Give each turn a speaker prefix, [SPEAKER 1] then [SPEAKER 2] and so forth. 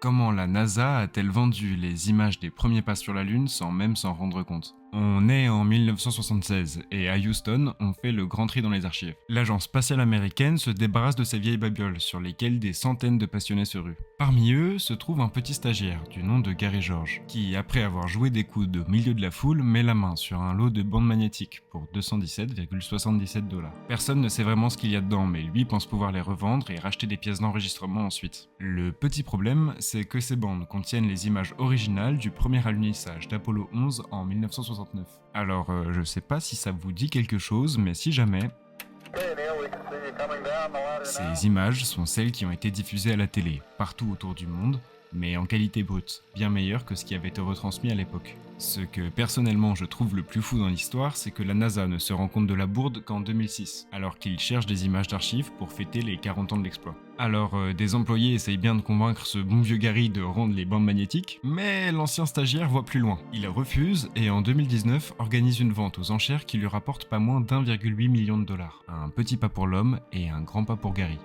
[SPEAKER 1] Comment la NASA a-t-elle vendu les images des premiers pas sur la Lune sans même s'en rendre compte? On est en 1976 et à Houston, on fait le grand tri dans les archives. L'agence spatiale américaine se débarrasse de ces vieilles babioles sur lesquelles des centaines de passionnés se ruent. Parmi eux se trouve un petit stagiaire du nom de Gary George, qui après avoir joué des coudes au milieu de la foule, met la main sur un lot de bandes magnétiques pour 217,77 $. Personne ne sait vraiment ce qu'il y a dedans, mais lui pense pouvoir les revendre et racheter des pièces d'enregistrement ensuite. Le petit problème, c'est que ces bandes contiennent les images originales du premier alunissage d'Apollo 11 en 1969. Alors, je sais pas si ça vous dit quelque chose, mais si jamais, ces images sont celles qui ont été diffusées à la télé, partout autour du monde, mais en qualité brute, bien meilleure que ce qui avait été retransmis à l'époque. Ce que personnellement je trouve le plus fou dans l'histoire, c'est que la NASA ne se rend compte de la bourde qu'en 2006, alors qu'ils cherchent des images d'archives pour fêter les 40 ans de l'exploit. Alors des employés essayent bien de convaincre ce bon vieux Gary de rendre les bandes magnétiques, mais l'ancien stagiaire voit plus loin. Il refuse et en 2019 organise une vente aux enchères qui lui rapporte pas moins d'1,8 million de dollars. Un petit pas pour l'homme et un grand pas pour Gary.